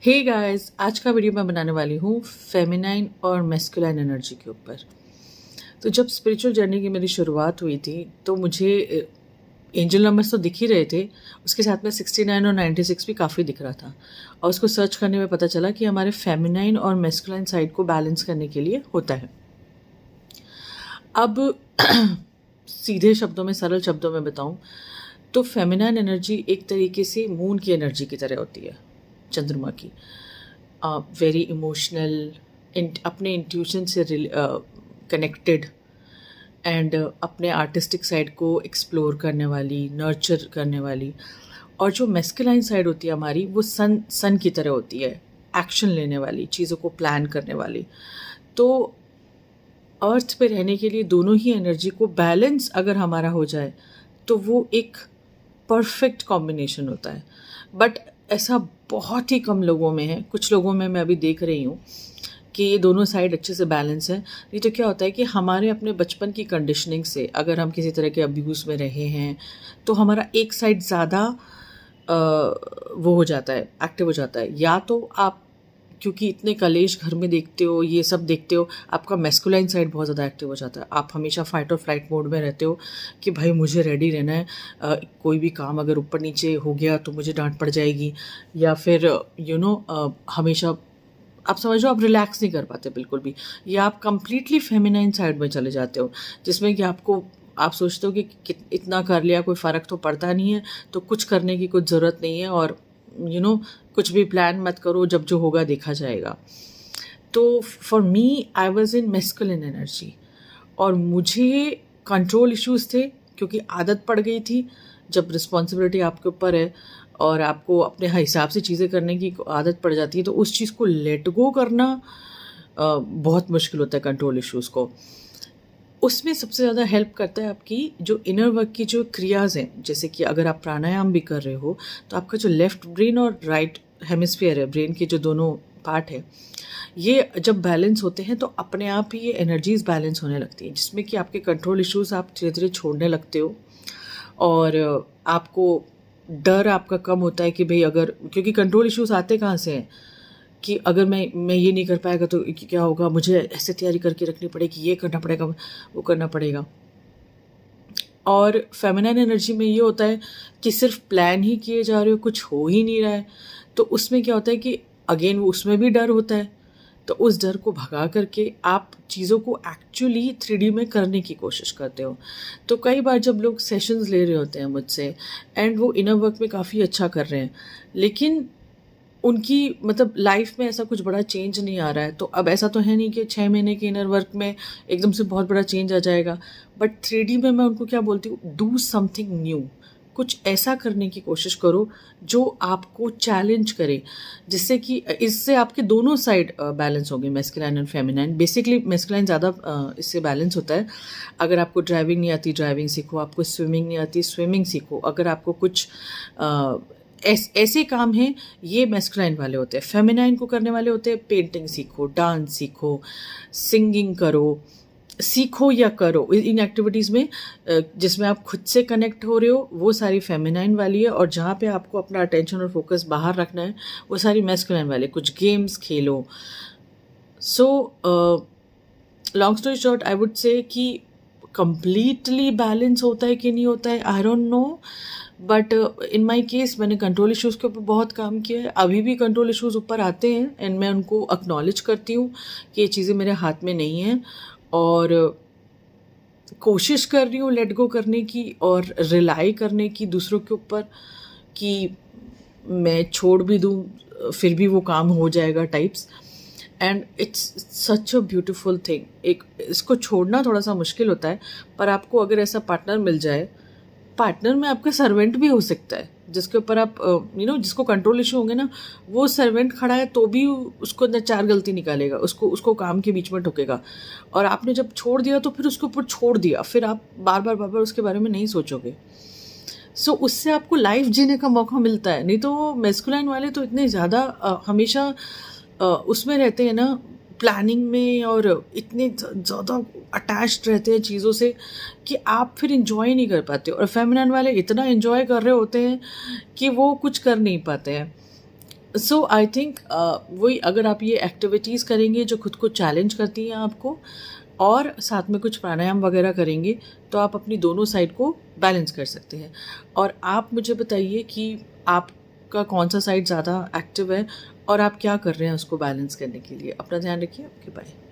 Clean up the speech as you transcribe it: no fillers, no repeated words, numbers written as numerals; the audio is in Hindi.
हे गाइस, आज का वीडियो मैं बनाने वाली हूँ फेमिनाइन और मैस्कुलाइन एनर्जी के ऊपर। तो जब स्पिरिचुअल जर्नी की मेरी शुरुआत हुई थी तो मुझे एंजल नंबर्स तो दिख ही रहे थे, उसके साथ में 69 और 96 भी काफ़ी दिख रहा था। और उसको सर्च करने में पता चला कि हमारे फेमिनाइन और मैस्कुलाइन साइड को बैलेंस करने के लिए होता है। अब सीधे शब्दों में, सरल शब्दों में बताऊँ तो फेमिनाइन एनर्जी एक तरीके से मून की एनर्जी की तरह होती है, चंद्रमा की। वेरी इमोशनल, अपने इंट्यूशन से कनेक्टेड एंड अपने आर्टिस्टिक साइड को एक्सप्लोर करने वाली, नर्चर करने वाली। और जो मैस्कुलाइन साइड होती है हमारी, वो सन की तरह होती है, एक्शन लेने वाली, चीज़ों को प्लान करने वाली। तो अर्थ पे रहने के लिए दोनों ही एनर्जी को बैलेंस अगर हमारा हो जाए तो वो एक परफेक्ट कॉम्बिनेशन होता है। बट ऐसा बहुत ही कम लोगों में है। कुछ लोगों में मैं अभी देख रही हूँ कि ये दोनों साइड अच्छे से बैलेंस है। नहीं तो क्या होता है कि हमारे अपने बचपन की कंडीशनिंग से अगर हम किसी तरह के अब्यूज़ में रहे हैं तो हमारा एक साइड ज़्यादा वो हो जाता है, एक्टिव हो जाता है। या तो आप क्योंकि इतने कलेश घर में देखते हो, ये सब देखते हो, आपका मैस्कुलाइन साइड बहुत ज़्यादा एक्टिव हो जाता है। आप हमेशा फाइट और फ्लाइट मोड में रहते हो कि भाई मुझे रेडी रहना है, कोई भी काम अगर ऊपर नीचे हो गया तो मुझे डांट पड़ जाएगी। या फिर हमेशा आप समझो, आप रिलैक्स नहीं कर पाते बिल्कुल भी। या आप कंप्लीटली फेमिनाइन साइड में चले जाते हो, जिसमें कि आप सोचते हो कि इतना कर लिया, कोई फ़र्क तो पड़ता नहीं है, तो कुछ करने की कुछ ज़रूरत नहीं है। और कुछ भी प्लान मत करो, जब जो होगा देखा जाएगा। तो for me I was in masculine energy और मुझे कंट्रोल इश्यूज थे, क्योंकि आदत पड़ गई थी। जब रिस्पॉन्सिबिलिटी आपके ऊपर है और आपको अपने हिसाब से चीज़ें करने की आदत पड़ जाती है तो उस चीज़ को लेट गो करना बहुत मुश्किल होता है, कंट्रोल इश्यूज़ को। उसमें सबसे ज़्यादा हेल्प करता है आपकी जो इनर वर्क की जो क्रियाज़ हैं। जैसे कि अगर आप प्राणायाम भी कर रहे हो तो आपका जो लेफ़्ट ब्रेन और राइट हेमिस्फीयर है, ब्रेन के जो दोनों पार्ट है, ये जब बैलेंस होते हैं तो अपने आप ही ये एनर्जीज बैलेंस होने लगती हैं, जिसमें कि आपके कंट्रोल इश्यूज आप धीरे धीरे छोड़ने लगते हो। और आपको डर आपका कम होता है कि भाई अगर, क्योंकि कंट्रोल इश्यूज आते कहाँ से हैं कि अगर मैं ये नहीं कर पाएगा तो क्या होगा, मुझे ऐसे तैयारी करके रखनी पड़ेगी, ये करना पड़ेगा, वो करना पड़ेगा। और फेमिनाइन एनर्जी में ये होता है कि सिर्फ प्लान ही किए जा रहे हो, कुछ हो ही नहीं रहा है। तो उसमें क्या होता है कि अगेन उसमें भी डर होता है। तो उस डर को भगा करके आप चीज़ों को एक्चुअली 3D में करने की कोशिश करते हो। तो कई बार जब लोग सेशंस ले रहे होते हैं मुझसे एंड वो इनर वर्क में काफ़ी अच्छा कर रहे हैं, लेकिन उनकी मतलब लाइफ में ऐसा कुछ बड़ा चेंज नहीं आ रहा है। तो अब ऐसा तो है नहीं कि 6 महीने के इनर वर्क में एकदम से बहुत बड़ा चेंज आ जाएगा। बट 3D में मैं उनको क्या बोलती हूँ, डू समथिंग न्यू। कुछ ऐसा करने की कोशिश करो जो आपको चैलेंज करे, जिससे कि इससे आपके दोनों साइड बैलेंस होंगे, masculine and feminine. Basically masculine ज़्यादा इससे बैलेंस होता है। अगर आपको ड्राइविंग नहीं आती, ड्राइविंग सीखो। आपको स्विमिंग नहीं आती, स्विमिंग सीखो। अगर आपको कुछ ऐसे काम हैं, ये मैस्कुलाइन वाले होते हैं। फेमिनाइन को करने वाले होते हैं पेंटिंग सीखो, डांस सीखो, सिंगिंग करो, सीखो या करो। इन एक्टिविटीज़ में जिसमें आप खुद से कनेक्ट हो रहे हो वो सारी फेमिनाइन वाली है, और जहाँ पे आपको अपना अटेंशन और फोकस बाहर रखना है वो सारी मैस्कुलाइन वाली। कुछ games Khelo. So long story short, I would say कि कंप्लीटली बैलेंस होता है कि नहीं होता है, I don't know. But in my case मैंने कंट्रोल इश्यूज़ के ऊपर बहुत काम किया है। अभी भी कंट्रोल इश्यूज़ ऊपर आते हैं एंड मैं उनको एक्नॉलेज करती हूँ कि ये चीज़ें मेरे हाथ में नहीं हैं, और कोशिश कर रही हूँ लेट गो करने की और रिलाई करने की दूसरों के ऊपर, कि मैं छोड़ भी दूँ फिर भी वो काम हो जाएगा types. And it's such a beautiful thing. एक इसको छोड़ना थोड़ा सा मुश्किल होता है, पर आपको अगर ऐसा पार्टनर मिल जाए, पार्टनर में आपका सर्वेंट भी हो सकता है, जिसके ऊपर आप जिसको कंट्रोल इशू होंगे ना, वो सर्वेंट खड़ा है तो भी उसको अंदर 4 गलती निकालेगा, उसको काम के बीच में ठोकेगा। और आपने जब छोड़ दिया तो फिर उसके ऊपर छोड़ दिया, फिर आप बार बार उसके बारे में नहीं सोचोगे। सो उससे आपको लाइफ जीने का मौका मिलता है। नहीं तो मैस्कुलाइन वाले तो इतने ज़्यादा हमेशा उसमें रहते हैं ना, प्लानिंग में, और इतने ज़्यादा अटैच्ड रहते हैं चीज़ों से कि आप फिर इंजॉय नहीं कर पाते। और फेमिनिन वाले इतना इंजॉय कर रहे होते हैं कि वो कुछ कर नहीं पाते हैं। सो आई थिंक वही, अगर आप ये एक्टिविटीज़ करेंगे जो खुद को चैलेंज करती हैं आपको, और साथ में कुछ प्राणायाम वगैरह करेंगे, तो आप अपनी दोनों साइड को बैलेंस कर सकते हैं। और आप मुझे बताइए कि आपका कौन सा साइड ज़्यादा एक्टिव है और आप क्या कर रहे हैं उसको बैलेंस करने के लिए। अपना ध्यान रखिए। Okay, bye.